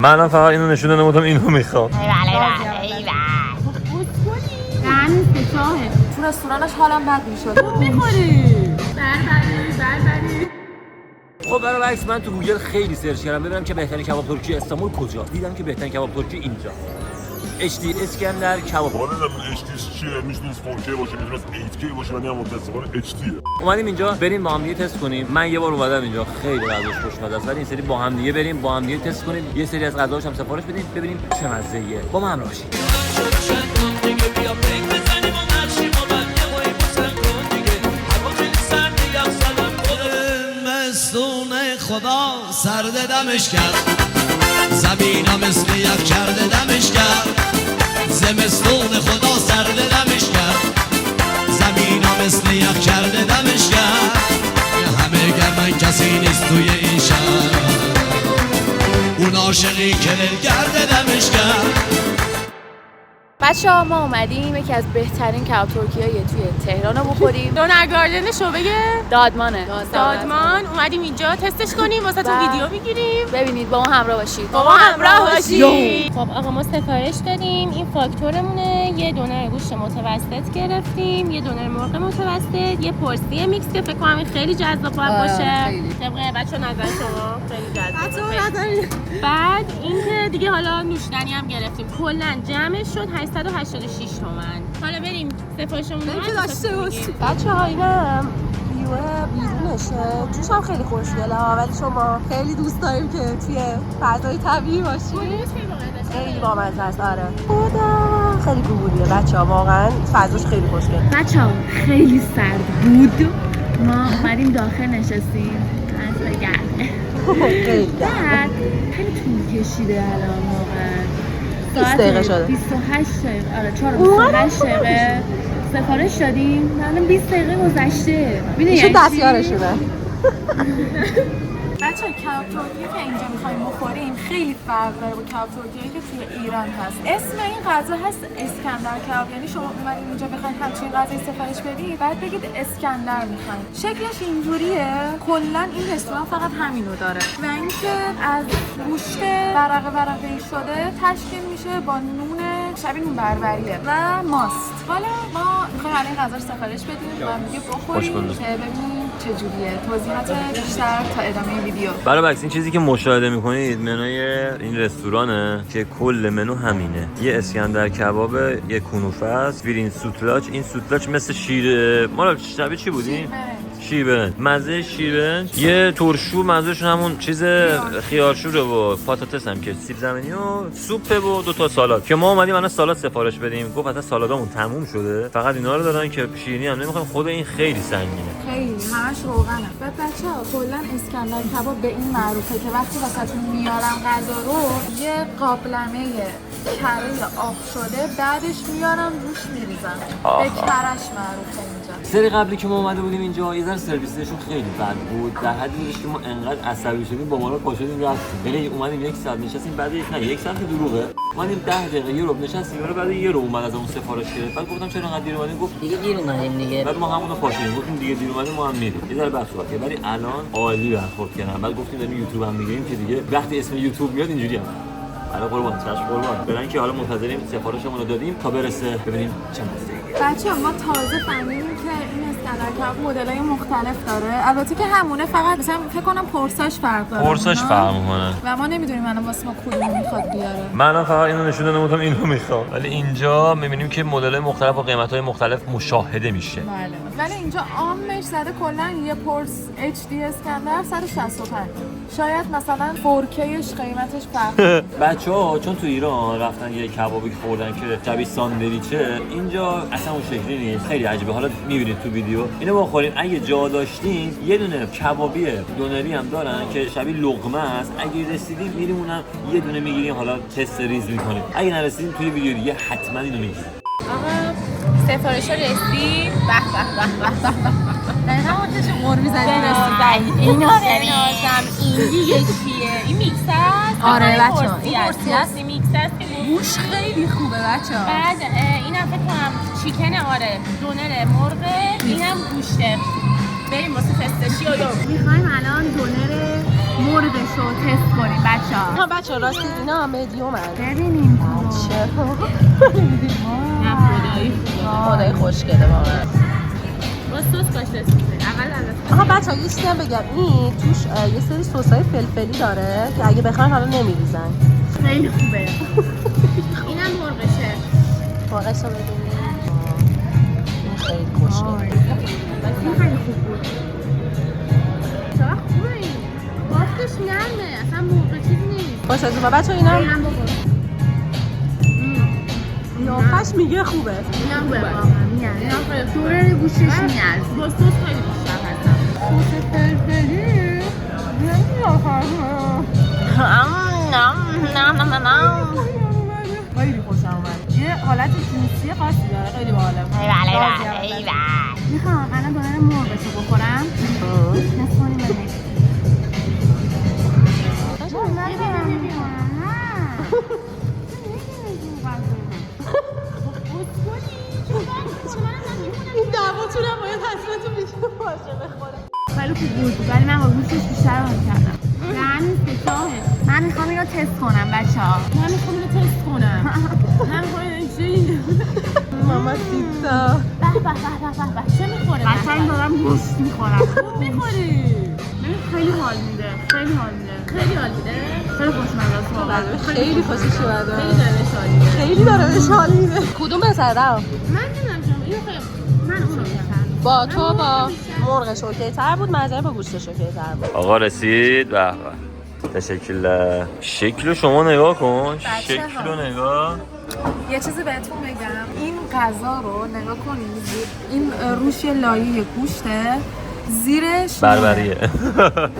من الان فقط اینو نشون دادم گفتم اینو میخوام. تو رستورانش حالم بد میشد. میخوری بربری. خب برای عکس من تو گوگل خیلی سرچ کردم ببینم که بهترین کباب ترکی استانبول کجاست. دیدم که بهترین کباب ترکی اینجا. HD اسکندر کباب. حالا نمیدونم HD چیه، میتونست 4K باشه، میتونست 8K باشه، ولی هم متأسفانه HDه. اومدیم اینجا بریم با هم دیگه تست کنیم. من یه بار اومدم اینجا خیلی غذاش خوشمزه است، ولی این سری با هم دیگه بریم با هم دیگه تست کنیم. یه سری از غذاهاش هم سفارش بدیم ببینیم چه مزه‌ایه. با ما همراه باشید. خدا سرد دمش کرد، زمینا مثل یک کرده دمش کرد. زمستون خدا سرد دمش کرد، زمینا مثل یک کرده دمش کرد. همه گرمن کسی نیست توی این شهر، اون عاشقی که دلگرد دمش کرد. بچه‌ها ما اومدیم یکی از بهترین کباب ترکی‌های توی تهران رو بخوریم. دونر گاردن شعبه دادمان اومدیم اینجا تستش کنیم، واسه تو ویدیو میگیریم. ببینید با ما همراه باشید. خب آقا ما سفارش دادیم، این فاکتورمونه. یه دونر گوشت متوسط گرفتیم، یه دونر مرغ متوسط، یه پرسی میکس که فکر کنم خیلی جذاب باشه. طبق بچه‌ها نظر شما خیلی جذابه. بعد اینکه دیگه حالا نوشیدنی هم گرفتیم. کلا جمعش شد 886 تومن. حالا بریم سفارشمون رو داشته باشیم. بچه‌ها اینم ویو بیرونشه، توش هم خیلی خوشگله ها، ولی شما خیلی دوست داریم که توی فضای طبیعی باشیم. خیلی بامزه است. آره خدا خیلی گوگلیه بچه‌ها، واقعا فضاش خیلی خوشگله. بچه‌ها خیلی سرد بود، ما اومدیم داخل نشستیم. از گرمه خیلی طول کشیده الان واقعا. 20 دقیقه شده. 28 دقیقه. آره 28 دقیقه سفارش دادیم. الان 20 دقیقه گذشته. میشه دستیارشونه. بچه‌ها کباب ترکی که اینجا می‌خوایم بخوریم خیلی فرق داره با کباب ترکی که توی ایران هست. اسم این غذا هست اسکندر کباب، یعنی شما اومدین اینجا بخواید همچین غذایی سفارش بدید بعد بگید اسکندر می‌خواید. شکلش اینجوریه. کلا این رستوران فقط همینو داره و اینکه از گوشت ورقه شده تشکیل میشه با نون شبیه نون بربریه و ماست. حالا ما می‌خوایم این غذا رو سفارش بدیم و میگه بخوریم که ببینیم چجوریه. توضیحات بیشتر تا ادامه ویدیو. برای عکس این چیزی که مشاهده میکنید منوی این رستورانه که کل منو همینه. یه اسکندر کباب، یه کنوفه است، ویرین سوتلاچ. این سوتلاچ مثل شیر ما شبیه چی بودیم؟ شیربرنج. مزه شیربرنج. یه ترشو مزهشون همون چیز خیارشوره و پاتاتس هم که سیب زمینی و سوپ و 2 تا سالاد که ما اومدیم الان سالاد سفارش بدیم. گفت اصلا سالادامون تموم شده، فقط اینا رو دارن که شیرینی هم نمیخوایم. خود این خیلی سنگینه، خیلی همش روغنه. بعد بچه‌ها کلا اسکندر کباب به این معروفه که وقتی واسهتون میارم غذا رو یه قابلمه کره آب شده بعدش میارم روش میریزم. به کرش معروفه اینجا. سری قبلی که ما اومده بودیم اینجا یه ذره سرویسشون خیلی بد بود، در حدی بودش که ما انقدر عصبی شدیم با ما رو پاشدیم رفتیم. یعنی اومدیم 1 ساعت نشستیم، بعد نه 1 ساعت دروغه، اومدیم 10 دقیقه یه رو نشستیم، بعد یه رو اومد از اون سفارش گرفت. بعد گفتم چرا انقدر دیر اومدین؟ گفت دیگه دیر اومدیم دیگه. بعد ما همون رو پاشیدیم گفتیم دیگه دیر اومدیم ما هم میریم. یه ذره بحث کرد ولی الان عالی برخورد کردن. بعد گفتیم داریم یوتیوب هم میگیریم که دیگه وقتی اسم یوتیوب میاد اینجوری هم. حالا قربان چش قربان. برن که حالا منتظریم سفارشمون رو دادیم تا برسه ببینیم چه مزه‌ایه. بچه‌ها ما تازه فهمیدیم که این اسکندر کباب مدل‌های مختلف داره. البته که همونه، فقط مثلا فکر کنم پرساش فرق داره. پرساش فرق می‌کنه و ما نمیدونیم الان واسه ما کدوم میخواد بیاره. من فقط اینو نشون دادم گفتم اینو میخوام. ولی اینجا می‌بینیم که مدل‌های مختلف و قیمت‌های مختلف مشاهده میشه. بله. ولی اینجا عامش زده کلا یه پرس HD اسکندر 165. شاید مثلا 4Kش قیمتش فرق. بچه‌ها چون تو ایران رفتن یه کبابی خوردن که شبیه ساندویچه، اینجا اصلا اون شکلی نیست. خیلی عجیبه. حالا می‌بینید تو ویدیو اینو بخوریم. اگه جا داشتین یه دونه کبابی دونری هم دارن که شبیه لقمه است. اگه رسیدیم میریم اونم یه دونه میگیریم، حالا تست ریز می‌کنیم. اگه نرسیدیم توی ویدیو دیگه حتما اینو میگیریم. آقا سفارش رسید. دقیقا منتش قرمی زدی رسید. اینا بنازم این دیگه چیه؟ این میکس است. آره بچه‌ها این پرسی است. این میکس است که گوش خیلی خوبه بچه‌ها. بعد اینم فکر کنم چیکن. آره دونر مرغ، اینم گوشته. بریم واسه تستشی. میخوایم الان دونر مرغش رو تست کنیم بچه‌ها. ها بچه راستی اینا مدیوم هست. ببینیم نه خدایی خدای خوشگله واقعا. با سس باشه اول از آها بچه یه چیزی هم بگم این توش یه سری سس‌های فلفلی داره که اگه بخواین حالا نمیریزن. خیلی خوبه. اینم مرغشه. واقعا رو ببینید. این خیلی خوشگله. این خیلی خوب بود. چقدر خوبه این. بافتش نرمه. اصلا مرغ چیزی نیست. باشه از اون بچه اینا اینم بخور. قیافش میگه خوبه. اینم خوبه. اینم خیلی خوبه. گوشش میاد. با سس خیلی بیشتر هستم. سس فلفلی. خیلی خوشم اومد. یه حالت جوسی خاصی داره. خیلی باحاله. میخوام الان دونر مرغشو بخورم. حس کنیم ببینیم. این دعواتون هم باید حسرتون بیشتر باشه بخوره. خیلی خوب بود ولی من با گوشش بیشتر حال کردم. من میخوام اینو تست کنم بچه‌ها. من میخوام اینو تست کنم. من میخوام اینو چی؟ ماما سیتا. به چه میخوره؟ قشنگ دارم گوشت میخورم. میخوری؟ خیلی حال میده. خیلی حال میده. خیلی حال میده. خیلی خوشمزه است واقعا. خیلی خوشش اومده. خیلی داره شال میده. خیلی داره بهش حال میده. کدوم بهتره؟ من نمیدونم شما اینو خیلی من اونو می‌خرم. با تو با مرغش اوکی تر بود، منظره با گوشتش اوکی تر بود. آقا رسید. به به تشکر. شکلو شما نگاه کن. شکلو نگاه. یه چیزی بهتون بگم این غذا رو نگاه کنید این روش یه لایه گوشته زیرش بربریه.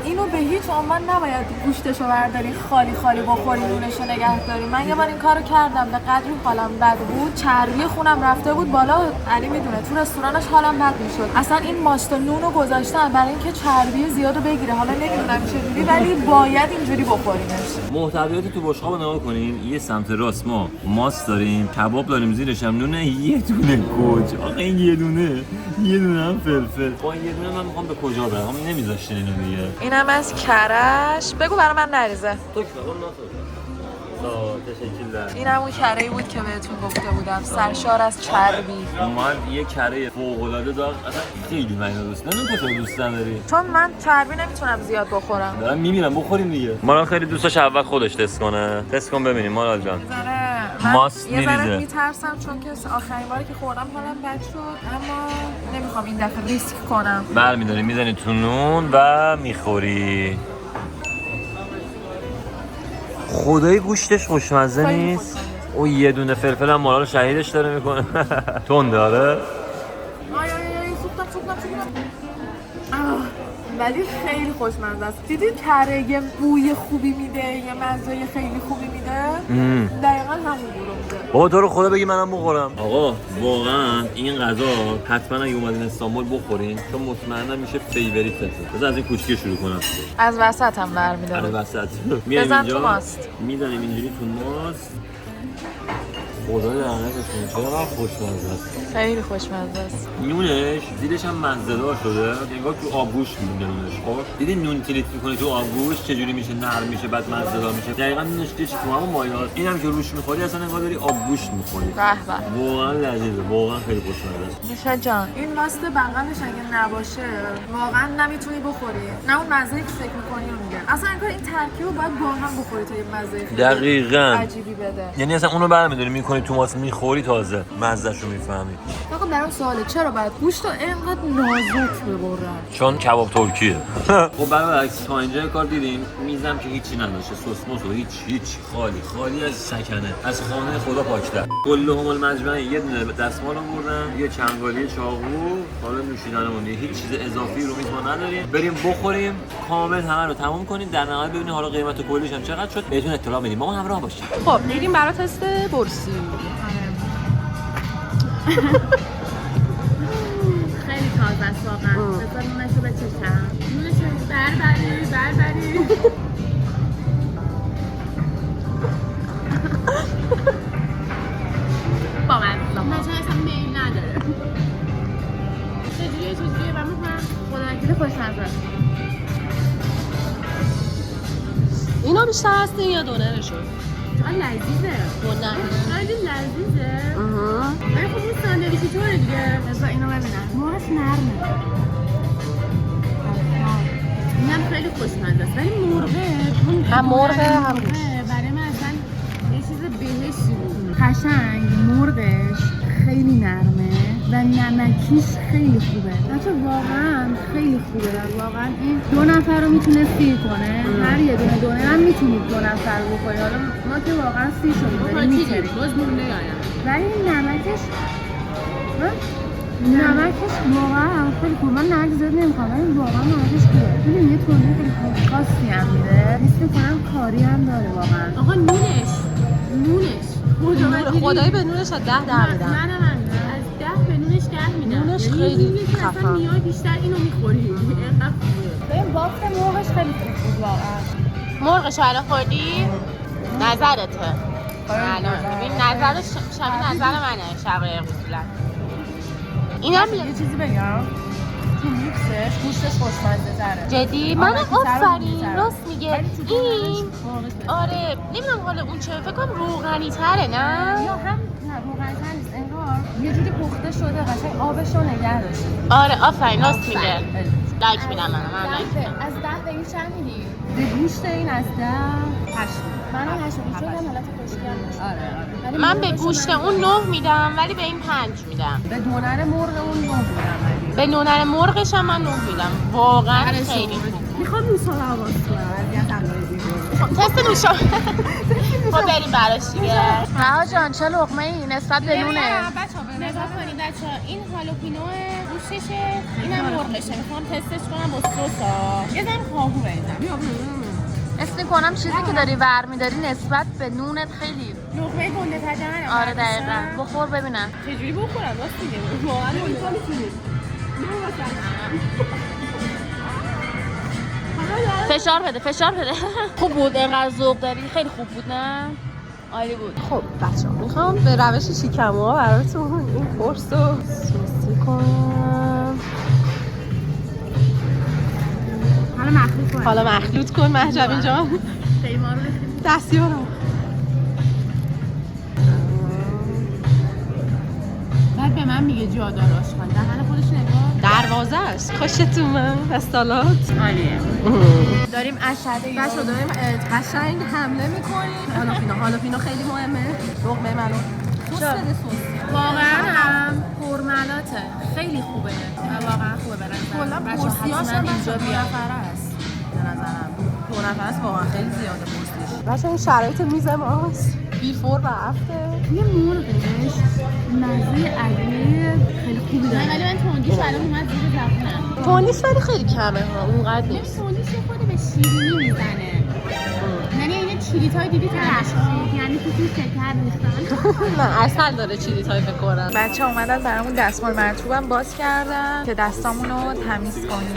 اینو به هیچ عنوان نباید گوشتشو برداری خالی خالی بخوری نونشو نگه داری. من یه بار این کارو کردم به قدری حالم بد بود چربی خونم رفته بود بالا. علی میدونه تو رستورانش حالم بد میشد. اصلا این ماست و نونو گذاشتن برای اینکه چربی زیادو بگیره. حالا نمیدونم چجوری ولی باید اینجوری بخورینش. محتویات تو بشقاب رو نگاه کنین. یه سمت راست ما ماست داریم، کباب داریم، زیرش هم نونه، یه دونه گوج. آخه این یه دونه هم فلفل. با یه دونه من میخوام به کجا برم؟ هم نمیذاشتین اینو دیگه. اینم از کرش. بگو برای من نریزه. تو که تشکر. این همون کره‌ای بود که بهتون گفته بودم سرشار از چربی. اومد یه کره فوق‌العاده داشت. اصلا خیلی من اینو دوست ندارم. تو چرا دوست نداری؟ چون من چربی نمیتونم زیاد بخورم. دارم میمیرم. بخوریم دیگه. مارال خیلی دوست داشت اول خودش تست کنه. تست کن ببینیم مارال جان. ماست یه ذره میریزه. میترسم چون که آخرین باری که خوردم حالم بد شد اما نمیخوام این دفعه ریسک کنم. برمی‌داری میزنی تو نون و میخوری. خدای گوشتش خوشمزه نیست. او یه دونه فلفل هم مارال شهیدش داره میکنه. تون داره. آی سوختم. ولی خیلی خوشمزه است. دیدید کره یه بوی خوبی میده یه مزه خیلی خوبی میده. دقیقاً همون رو میده. بابا تو رو خدا بگی منم بخورم. آقا واقعا این غذا حتما اگه اومدین استانبول بخورین چون مطمئنم میشه فیوریتتون. بذار از این کوچیک شروع کنم. از وسط هم برمی‌داره. آره وسط. بزن تو ماست. میزنیم اینجوری تو ماست. خدا لعنتتون چقدر خوشمزه است. خیلی خوشمزه است. نونش زیرش هم مزه‌دار شده. انگار تو آبگوشت میمونه نونش. خب دیدین نون تریت می‌کنی تو آبگوشت چجوری میشه نرم میشه بعد مزه‌دار میشه. دقیقاً نونش که تو همون مایه‌است. اینم که روش می‌خوری اصلا انگار داری آبگوشت می‌خوری. به به. واقعا لذیذه. واقعا خیلی خوشمزه است. میشه جان این ماست بغلش اگه نباشه واقعا نمیتونی بخوری. نه اون مزه‌ای که فکر می‌کنی رو میگه. اصلا انگار این ترکیب رو باید با هم بخوری تا یه مزه خیلی دقیقاً عجیبی بده. یعنی اصلا اونو برمی‌داری می‌کنی تو ماست می‌خوری تازه مزه‌شو می‌فهمی. آقا برام سواله چرا باید گوشت رو اینقدر نازک ببرن؟ چون کباب ترکیه. خب برعکس تا اینجا کار دیدیم میزم که هیچی نداشته سس موس و هیچ خالی از سکنه از خانه خدا پاکتر. کلهم المجمع یه دونه دستمال آوردن یه چنگالی چاقو حالا نوشیدنمون هیچ چیز اضافی رو میز ما نداریم بریم بخوریم کامل همه رو تموم کنیم در نهایت ببینیم حالا قیمت کلیش هم چقدر شد بهتون اطلاع بدیم ما همراه باشیم. خب میریم برای تست برسی. خیلی تازه است واقعا. بذار نونشو بچشم. نونشو بربری. با من نشه اصلا میل نداره. چجوریه من میکنم خدا وکیل خوشمزه است. بیشتر هستین یا دونرشون؟ لذیذه. دونرش خیلی لذیذه. ولی خب اون ساندویچی طوره دیگه. بذار اینو ببینم. موهاش نرمه. اینم خیلی خوشمزه است. ولی مرغه اون هم مرغه هم گوشت. برای من اصلا یه چیز بهشتی بود. قشنگ مرغش خیلی نرمه و نمکیش خیلی خوبه. حتی واقعا خیلی خوبه. واقعا این 2 نفر رو میتونه سیر کنه. هر یه دونه دونه هم میتونید 2 نفر رو بخورید. حالا ما که واقعا 30 شدیم داریم می‌خوریم. باز مونده یادم. ولی نمکش واقعا خیلی خوبه. من نمک زیاد نمی‌خوام ولی واقعا نمکش خوبه. ببین یه تونه خیلی خاصی هم میده. حس می‌کنم کاری هم داره واقعا. آقا نونش خدایی به نونش از 10 در میدم. من از 10 به نونش 10 میدم. نونش خیلی اصلا خفن. میای بیشتر اینو میخوری. اینقدر خوبه. ببین بافت مرغش خیلی خوب بود واقعا. مرغشو الان خوردی؟ نظرته. الان ببین نظرش شبیه نظر منه شقایق اصولا. اینم یه چیزی بگم تو میکسش گوشتش خوشمزه تره. جدی من آره، تو سر آفرین می‌ذاره. راست میگه ولی تو این مرغش بهتره. آره نمیدونم حالا اون چه فکر کنم روغنی تره نه یا هم نه روغن‌تر نیست انگار یه جوری پخته شده قشنگ آبشو نگه داشته. آره آفرین راست میگه خیلی. لایک میدم من لایک میدم. از 10 به این چند میدی؟ به گوشت این از 10 8. منم 8 میدم چون حالت خوشگل داشت. آره ولی من به مرغش گوشت من- اون 9 میدم ولی به این 5 میدم. به دونر مرغ اون 9 میدم ولی. به نونر مرغش هم من 9 میدم. واقعا خیلی خوب. میخوام نوشا حواس کنم اذیتم کنید. تست نوشا. خب بریم براش دیگه. رها جان چه لقمه ای نسبت به نونه؟ نگاه کنید بچه ها این هالوپینو گوشتشه اینم مرغشه میخوام تستش کنم با سسا یه ذره کاهو بریزم اسم میکنم چیزی که داری ور میداری نسبت به نونت خیلی لقمه گنده تر آره دقیقاً بخور ببینم. چجوری بخورم راست میگه واقعا گنده میتونید فشار بده خوب بود اینقدر ذوق داری خیلی خوب بود نه؟ عالی بود. خب بچه‌ها میخوام به روش شیکموها براتون این کورس رو سوسی کنم. حالا مخلوط کن مهجبین جان. دستیارم. بعد به من میگه جادار آشغال دهن خودش نگاه دروازه است خوشتون من استالات عالیه. داریم اشعه بچه‌ها داریم قشنگ حمله میکنیم. هالوپینو خیلی مهمه. لقمه منو سس بده سس. واقعا هم پرملاته خیلی خوبه واقعا خوبه برای کلا پورسیاش هم اینجا بیا است به نظرم 2 نفر است واقعا خیلی زیاده پورسیش. بچه‌ها این شرایط میز ماست. بیفور و افتر. یه مرغش مزه عجیب خیلی خوبی داره. ولی من تندیش الان اومد زیر زبونم. تونیش ولی خیلی کمه ها اونقدر نیست. تندیش یه خورده به شیرینی میزنه. یعنی این چیلی‌های دیدی که یعنی تو شکر ریختن. نه اصل داره چیلی‌های فکر کنم. بچه‌ها اومدن برامون دستمال مرطوبم باز کردن که دستامونو تمیز کنیم.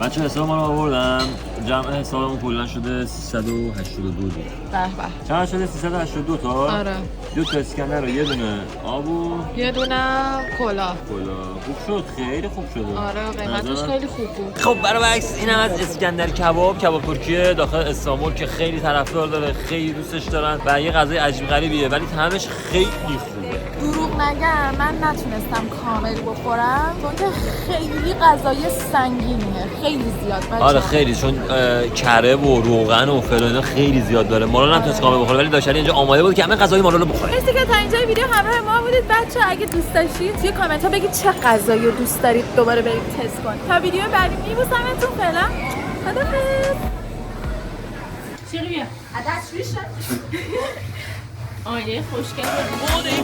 بچه حساب ما رو آوردم جمع حسابمون کلا شده 382 بود. به به. چقدر شده 382 تا؟ آره. 2 تا اسکنر و یه دونه آب و یه دونه کلا. خوب شد خیلی خوب شده. آره قیمتش خیلی خوب بود. خب برعکس اینم از اسکندر کباب ترکیه داخل استانبول که خیلی طرفدار داره خیلی دوستش دارن و یه غذای عجیب غریبیه ولی طعمش خیلی خوبه. دروغ نگم من نتونستم کامل بخورم چون که خیلی غذای سنگینیه خیلی زیاد بچه‌ها. آره خیلی چون کره و روغن و فلان خیلی زیاد داره. مارال هم تونست کامل بخوره ولی داشتنی اینجا آماده بود که همه غذای مارال رو بخوره. مرسی که تا اینجا ویدیو همراه ما بودید بچه‌ها. اگه دوست داشتید توی کامنت ها بگید چه غذایی رو دوست دارید دوباره بریم تست کنیم. تا ویدیو بعدی میبوسمتون فعلا خدافظ. چیلی بیا عدس میشه آینه خوشگل بود.